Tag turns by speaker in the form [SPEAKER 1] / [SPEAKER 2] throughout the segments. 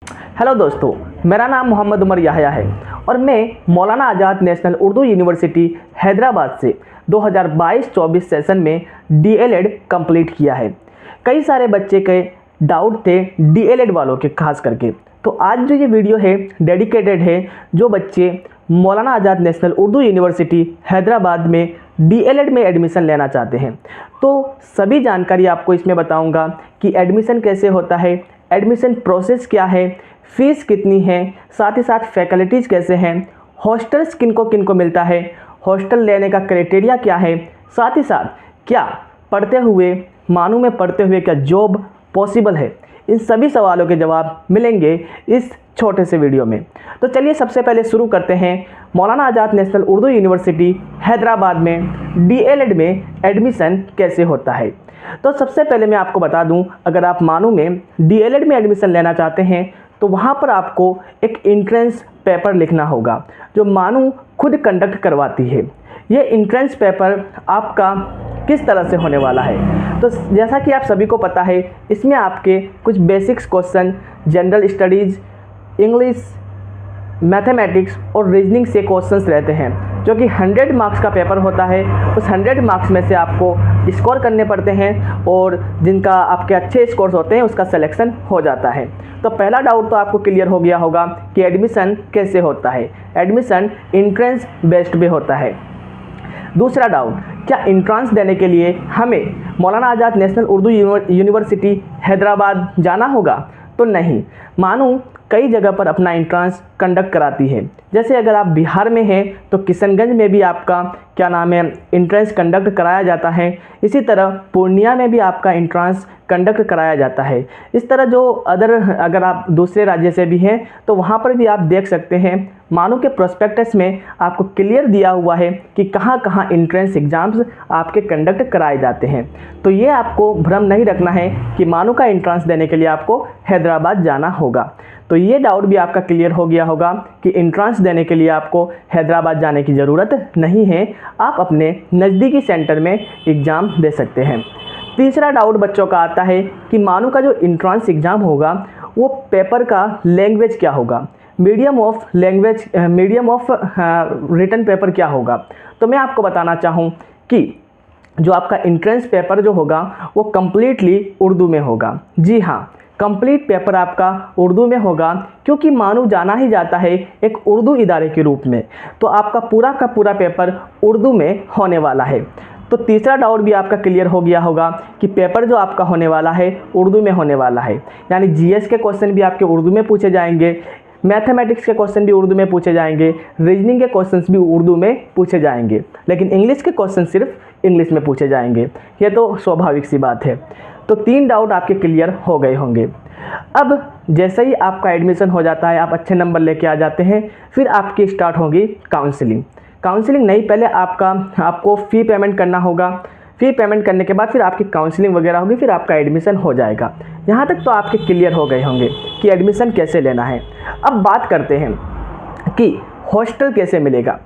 [SPEAKER 1] Hello दोस्तों, मेरा नाम मोहम्मद उमर याहया है और मैं मौलाना आज़ाद नेशनल उर्दू यूनिवर्सिटी हैदराबाद से 2022-24 सेशन में डीएलएड कंप्लीट किया है। कई सारे बच्चे के डाउट थे डीएलएड वालों के खास करके, तो आज जो ये वीडियो है डेडिकेटेड है जो बच्चे मौलाना आज़ाद नेशनल उर्दू यूनिवर्सिटी हैदराबाद में डीएलएड में एडमिशन लेना चाहते हैं। तो सभी जानकारी आपको इसमें बताऊंगा कि एडमिशन कैसे होता है, एडमिशन प्रोसेस क्या है, फ़ीस कितनी है, साथ ही साथ फैकल्टीज़ कैसे हैं, हॉस्टल्स किनको किनको मिलता है, हॉस्टल लेने का क्राइटेरिया क्या है, साथ ही साथ क्या पढ़ते हुए मानू में पढ़ते हुए क्या जॉब पॉसिबल है। इन सभी सवालों के जवाब मिलेंगे इस छोटे से वीडियो में। तो चलिए सबसे पहले शुरू करते हैं मौलाना आज़ाद नेशनल उर्दू यूनिवर्सिटी हैदराबाद में डीएलएड में एडमिशन कैसे होता है। तो सबसे पहले मैं आपको बता दूं, अगर आप मानू में डीएलएड में एडमिशन लेना चाहते हैं तो वहाँ पर आपको एक एंट्रेंस पेपर लिखना होगा जो मानू खुद कंडक्ट करवाती है। ये एंट्रेंस पेपर आपका किस तरह से होने वाला है, तो जैसा कि आप सभी को पता है इसमें आपके कुछ basics question, general studies, English, mathematics और रीजनिंग से क्वेश्चंस रहते हैं जो कि 100 मार्क्स का पेपर होता है। उस 100 मार्क्स में से आपको स्कोर करने पड़ते हैं और जिनका आपके अच्छे स्कोर्स होते हैं उसका सिलेक्शन हो जाता है। तो पहला डाउट तो आपको क्लियर हो गया होगा कि एडमिशन कैसे होता है। एडमिशन एंट्रेंस बेस्ड पे होता है। दूसरा डाउट, क्या एंट्रेंस देने के लिए हमें मौलाना आज़ाद नेशनल उर्दू यूनिवर्सिटी हैदराबाद जाना होगा? तो नहीं, मानो कई जगह पर अपना एंट्रेंस कंडक्ट कराती है। जैसे अगर आप बिहार में हैं तो किशनगंज में भी आपका क्या नाम है एंट्रेंस कंडक्ट कराया जाता है। इसी तरह पूर्णिया में भी आपका एंट्रेंस कंडक्ट कराया जाता है। इस तरह जो अगर आप दूसरे राज्य से भी हैं तो वहाँ पर भी आप देख सकते हैं, मानो के प्रोस्पेक्टस में आपको क्लियर दिया हुआ है कि कहाँ कहाँ एंट्रेंस एग्ज़ाम्स आपके कंडक्ट कराए जाते हैं। तो ये आपको भ्रम नहीं रखना है कि मानो का एंट्रेंस देने के लिए आपको हैदराबाद जाना होगा। तो ये डाउट भी आपका क्लियर हो गया होगा कि एंट्रेंस देने के लिए आपको हैदराबाद जाने की ज़रूरत नहीं है, आप अपने नज़दीकी सेंटर में एग्ज़ाम दे सकते हैं। तीसरा डाउट बच्चों का आता है कि मानो का जो एंट्रेंस एग्ज़ाम होगा वो पेपर का लैंग्वेज क्या होगा, मीडियम ऑफ रिटन पेपर क्या होगा। तो मैं आपको बताना चाहूँ कि जो आपका एंट्रेंस पेपर जो होगा वो कम्प्लीटली उर्दू में होगा। जी हाँ, कंप्लीट पेपर आपका उर्दू में होगा, क्योंकि मानू जाना ही जाता है एक उर्दू इदारे के रूप में। तो आपका पूरा का पूरा पेपर उर्दू में होने वाला है। तो तीसरा डाउट भी आपका क्लियर हो गया होगा कि पेपर जो आपका होने वाला है उर्दू में होने वाला है। यानी जीएस के क्वेश्चन भी आपके उर्दू में पूछे जाएंगे, मैथमेटिक्स के क्वेश्चन भी उर्दू में पूछे जाएंगे, रीजनिंग के क्वेश्चंस भी उर्दू में पूछे जाएंगे, लेकिन इंग्लिश के क्वेश्चन सिर्फ इंग्लिश में पूछे जाएंगे। ये तो स्वाभाविक सी बात है। तो 3 डाउट आपके क्लियर हो गए होंगे। अब जैसे ही आपका एडमिशन हो जाता है, आप अच्छे नंबर लेके आ जाते हैं, फिर आपकी स्टार्ट होगी काउंसलिंग नहीं, पहले आपको फ़ी पेमेंट करना होगा। फ़ी पेमेंट करने के बाद फिर आपकी काउंसलिंग वगैरह होगी, फिर आपका एडमिशन हो जाएगा। यहाँ तक तो आपके क्लियर हो गए होंगे कि एडमिशन कैसे लेना है। अब बात करते हैं कि हॉस्टल कैसे मिलेगा।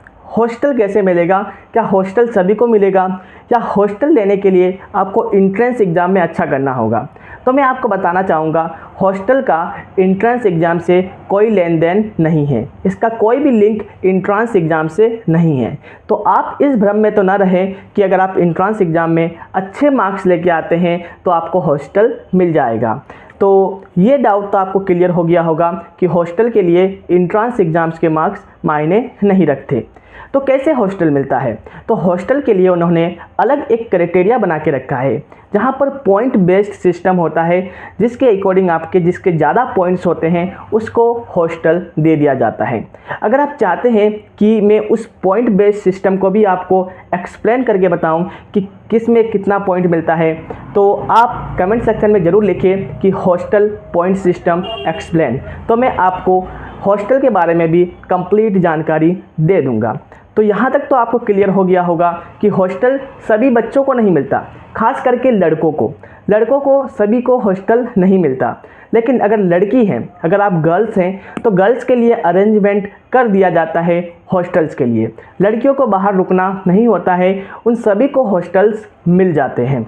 [SPEAKER 1] क्या हॉस्टल सभी को मिलेगा, या हॉस्टल लेने के लिए आपको एंट्रेंस एग्ज़ाम में अच्छा करना होगा? तो मैं आपको बताना चाहूँगा, हॉस्टल का एंट्रेंस एग्ज़ाम से कोई लेन देन नहीं है, इसका कोई भी लिंक एंट्रेंस एग्ज़ाम से नहीं है। तो आप इस भ्रम में तो ना रहें कि अगर आप एंट्रेंस एग्ज़ाम में अच्छे मार्क्स लेके आते हैं तो आपको हॉस्टल मिल जाएगा। तो ये डाउट तो आपको क्लियर हो गया होगा कि हॉस्टल के लिए एंट्रेंस एग्ज़ाम्स के मार्क्स मायने नहीं रखते। तो कैसे हॉस्टल मिलता है? तो हॉस्टल के लिए उन्होंने अलग एक क्राइटेरिया बना के रखा है, जहाँ पर पॉइंट बेस्ड सिस्टम होता है, जिसके अकॉर्डिंग जिसके ज़्यादा पॉइंट्स होते हैं उसको हॉस्टल दे दिया जाता है। अगर आप चाहते हैं कि मैं उस पॉइंट बेस्ड सिस्टम को भी आपको एक्सप्लेन करके बताऊं कि किस में कितना पॉइंट मिलता है, तो आप कमेंट सेक्शन में ज़रूर लिखिए कि हॉस्टल पॉइंट सिस्टम एक्सप्लेन, तो मैं आपको हॉस्टल के बारे में भी कंप्लीट जानकारी दे दूंगा। तो यहाँ तक तो आपको क्लियर हो गया होगा कि हॉस्टल सभी बच्चों को नहीं मिलता, खास करके लड़कों को सभी को हॉस्टल नहीं मिलता। लेकिन अगर लड़की हैं, अगर आप गर्ल्स हैं, तो गर्ल्स के लिए अरेंजमेंट कर दिया जाता है हॉस्टल्स के लिए। लड़कियों को बाहर रुकना नहीं होता है, उन सभी को हॉस्टल्स मिल जाते हैं।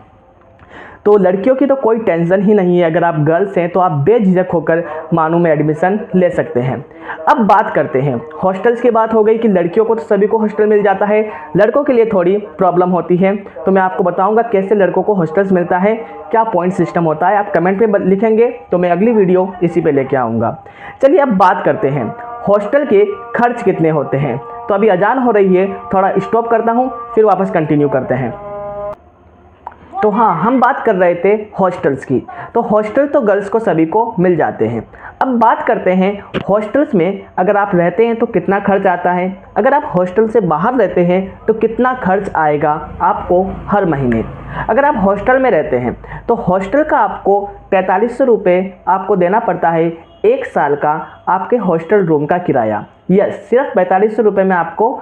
[SPEAKER 1] तो लड़कियों की तो कोई टेंशन ही नहीं है, अगर आप गर्ल्स हैं तो आप बेझिझक होकर मानू में एडमिशन ले सकते हैं। अब बात करते हैं हॉस्टल्स की। बात हो गई कि लड़कियों को तो सभी को हॉस्टल मिल जाता है, लड़कों के लिए थोड़ी प्रॉब्लम होती है। तो मैं आपको बताऊंगा कैसे लड़कों को हॉस्टल्स मिलता है, क्या पॉइंट सिस्टम होता है। आप कमेंट पे लिखेंगे तो मैं अगली वीडियो इसी पे लेके आऊँगा। चलिए अब बात करते हैं हॉस्टल के खर्च कितने होते हैं। तो अभी अजान हो रही है, थोड़ा स्टॉप करता हूँ, फिर वापस कंटिन्यू करते हैं। तो हाँ, हम बात कर रहे थे हॉस्टल्स की। तो हॉस्टल तो गर्ल्स को सभी को मिल जाते हैं। अब बात करते हैं हॉस्टल्स में अगर आप रहते हैं तो कितना खर्च आता है, अगर आप हॉस्टल से बाहर रहते हैं तो कितना खर्च आएगा आपको हर महीने। अगर आप हॉस्टल में रहते हैं तो हॉस्टल का आपको 4500 रुपये आपको देना पड़ता है 1 साल का आपके हॉस्टल रूम का किराया। यस, सिर्फ 4500 रुपये में आपको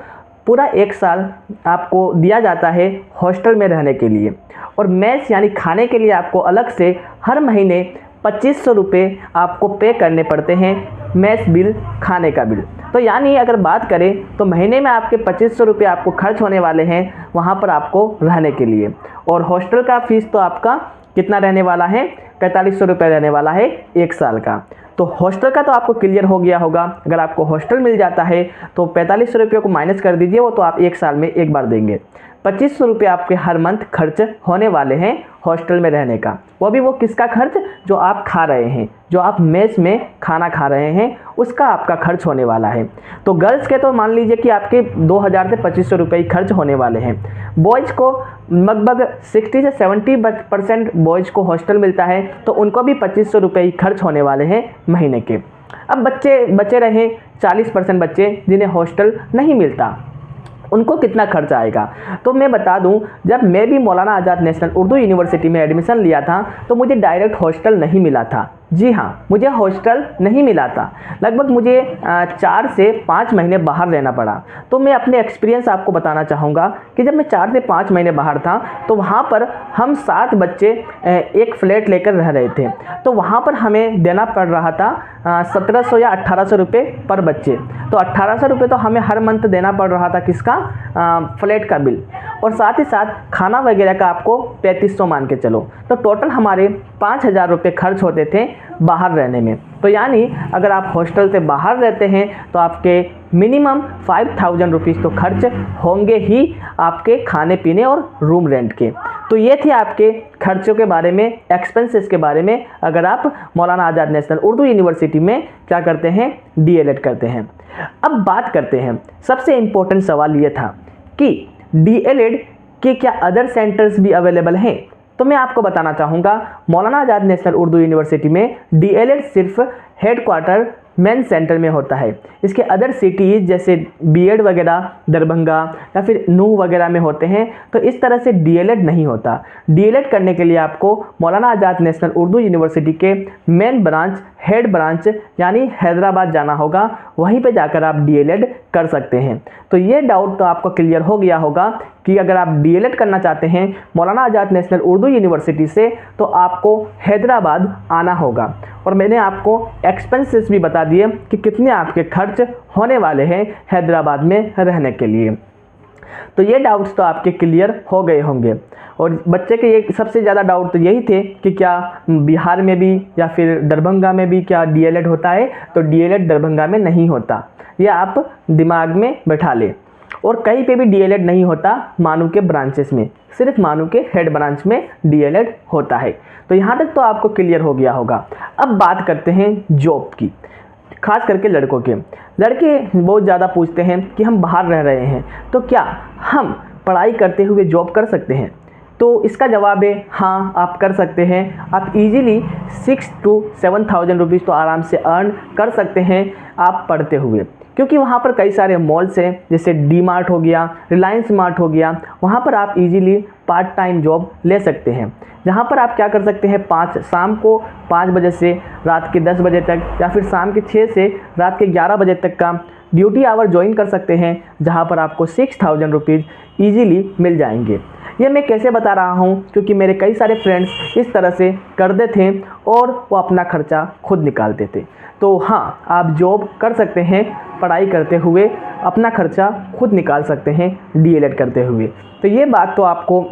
[SPEAKER 1] पूरा 1 साल आपको दिया जाता है हॉस्टल में रहने के लिए। और मेस यानी खाने के लिए आपको अलग से हर महीने 2500 रुपये आपको पे करने पड़ते हैं, मेस बिल, खाने का बिल। तो यानी अगर बात करें तो महीने में आपके 2500 रुपये आपको खर्च होने वाले हैं वहाँ पर आपको रहने के लिए। और हॉस्टल का फ़ीस तो आपका कितना रहने वाला है, 4500 रुपये रहने वाला है 1 साल का। तो हॉस्टल का तो आपको क्लियर हो गया होगा। अगर आपको हॉस्टल मिल जाता है तो 4500 रुपये को माइनस कर दीजिए, वो तो आप 1 साल में एक बार देंगे। 2500 रुपये आपके हर मंथ खर्च होने वाले हैं हॉस्टल में रहने का। वो भी वो किसका खर्च, जो आप खा रहे हैं, जो आप मेस में खाना खा रहे हैं, उसका आपका खर्च होने वाला है। तो गर्ल्स के तो मान लीजिए कि आपके 2000 से 2500 रुपये ही खर्च होने वाले हैं। बॉयज़ को लगभग 60 से 70% बॉयज़ को हॉस्टल मिलता है, तो उनको भी 2500 रुपये ही खर्च होने वाले हैं महीने के। अब बचे रहे 40% बच्चे जिन्हें हॉस्टल नहीं मिलता, उनको कितना खर्च आएगा। तो मैं बता दूं, जब मैं भी मौलाना आज़ाद नेशनल उर्दू यूनिवर्सिटी में एडमिशन लिया था तो मुझे डायरेक्ट हॉस्टल नहीं मिला था। जी हाँ, मुझे हॉस्टल नहीं मिला था। लगभग मुझे 4 से 5 महीने बाहर रहना पड़ा। तो मैं अपने एक्सपीरियंस आपको बताना चाहूँगा कि जब मैं 4 से 5 महीने बाहर था तो वहाँ पर हम 7 बच्चे एक फ्लैट लेकर रह रहे थे। तो वहाँ पर हमें देना पड़ रहा था 1700 या 1800 रुपये पर बच्चे। तो 1800 रुपये तो हमें हर मंथ देना पड़ रहा था किसका, फ्लैट का बिल। और साथ ही साथ खाना वगैरह का आपको 3500 मान के चलो। तो टोटल हमारे 5000 रुपये खर्च होते थे बाहर रहने में। तो यानी अगर आप हॉस्टल से बाहर रहते हैं तो आपके मिनिमम 5000 रुपीज़ तो खर्च होंगे ही आपके खाने पीने और रूम रेंट के। तो ये थे आपके खर्चों के बारे में, एक्सपेंसेस के बारे में, अगर आप मौलाना आज़ाद नेशनल उर्दू यूनिवर्सिटी में क्या करते हैं, DLED करते हैं। अब बात करते हैं, सबसे इम्पोर्टेंट सवाल ये था कि DLED के क्या अदर सेंटर्स भी अवेलेबल हैं। तो मैं आपको बताना चाहूँगा, मौलाना आज़ाद नेशनल उर्दू यूनिवर्सिटी में DLED सिर्फ हेडक्वार्टर मेन सेंटर में होता है। इसके अदर सिटीज़ जैसे BED वगैरह दरभंगा या फिर नूह वगैरह में होते हैं। तो इस तरह से DLED नहीं होता। DLED करने के लिए आपको मौलाना आज़ाद नेशनल उर्दू यूनिवर्सिटी के मेन ब्रांच, हेड ब्रांच यानी हैदराबाद जाना होगा, वहीं पे जाकर आप DLED कर सकते हैं। तो ये डाउट तो आपको क्लियर हो गया होगा कि अगर आप DLED करना चाहते हैं मौलाना आज़ाद नेशनल उर्दू यूनिवर्सिटी से तो आपको हैदराबाद आना होगा। और मैंने आपको एक्सपेंसेस भी बता दिए कि कितने आपके खर्च होने वाले हैं हैदराबाद में रहने के लिए। तो ये डाउट्स तो आपके क्लियर हो गए होंगे। और बच्चे के ये सबसे ज़्यादा डाउट तो यही थे कि क्या बिहार में भी या फिर दरभंगा में भी क्या DLED होता है। तो DLED दरभंगा में नहीं होता, ये आप दिमाग में बैठा लें। और कहीं पे भी DLED नहीं होता मानू के ब्रांचेस में, सिर्फ मानू के हेड ब्रांच में DLED होता है। तो यहाँ तक तो आपको क्लियर हो गया होगा। अब बात करते हैं जॉब की, खास करके लड़कों के। लड़के बहुत ज़्यादा पूछते हैं कि हम बाहर रह रहे हैं तो क्या हम पढ़ाई करते हुए जॉब कर सकते हैं। तो इसका जवाब है हाँ, आप कर सकते हैं। आप इजीली 6 to 7000 रुपीज़ तो आराम से अर्न कर सकते हैं आप पढ़ते हुए, क्योंकि वहाँ पर कई सारे मॉल्स हैं जैसे D-Mart हो गया, रिलायंस मार्ट हो गया। वहाँ पर आप इजीली पार्ट टाइम जॉब ले सकते हैं, जहाँ पर आप क्या कर सकते हैं, शाम को 5 बजे से रात के 10 बजे तक या फिर शाम के 6 से रात के 11 बजे तक का ड्यूटी आवर ज्वाइन कर सकते हैं, जहाँ पर आपको 6000 रुपीज़ ईजीली मिल जाएंगे। ये मैं कैसे बता रहा हूँ, क्योंकि मेरे कई सारे फ्रेंड्स इस तरह से करते थे और वो अपना खर्चा खुद निकालते थे। तो हाँ, आप जॉब कर सकते हैं पढ़ाई करते हुए, अपना खर्चा खुद निकाल सकते हैं DLED करते हुए। तो ये बात तो आपको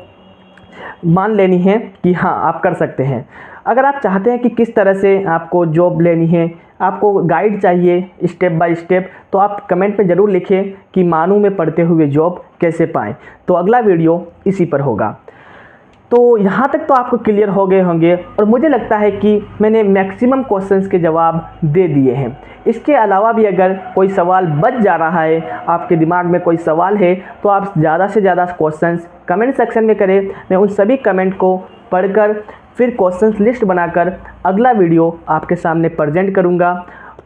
[SPEAKER 1] मान लेनी है कि हाँ आप कर सकते हैं। अगर आप चाहते हैं कि किस तरह से आपको जॉब लेनी है, आपको गाइड चाहिए स्टेप बाय स्टेप, तो आप कमेंट में ज़रूर लिखें कि मानू में पढ़ते हुए जॉब कैसे पाएँ। तो अगला वीडियो इसी पर होगा। तो यहाँ तक तो आपको क्लियर हो गए होंगे और मुझे लगता है कि मैंने मैक्सिमम क्वेश्चंस के जवाब दे दिए हैं। इसके अलावा भी अगर कोई सवाल बच जा रहा है, आपके दिमाग में कोई सवाल है, तो आप ज़्यादा से ज़्यादा क्वेश्चंस कमेंट सेक्शन में करें। मैं उन सभी कमेंट को पढ़कर फिर क्वेश्चंस लिस्ट बनाकर अगला वीडियो आपके सामने प्रेजेंट करूँगा।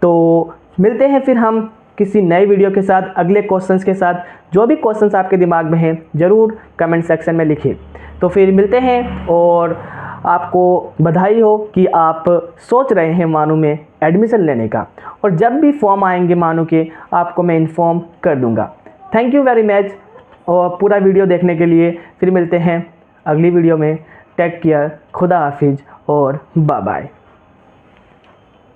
[SPEAKER 1] तो मिलते हैं फिर हम किसी नए वीडियो के साथ, अगले क्वेश्चंस के साथ। जो भी क्वेश्चंस आपके दिमाग में हैं ज़रूर कमेंट सेक्शन में लिखिए। तो फिर मिलते हैं और आपको बधाई हो कि आप सोच रहे हैं मानू में एडमिशन लेने का, और जब भी फॉर्म आएंगे मानू के आपको मैं इन्फॉर्म कर दूंगा। थैंक यू वेरी मच और पूरा वीडियो देखने के लिए। फिर मिलते हैं अगली वीडियो में। टेक केयर, खुदा हाफिज और बाय बाय।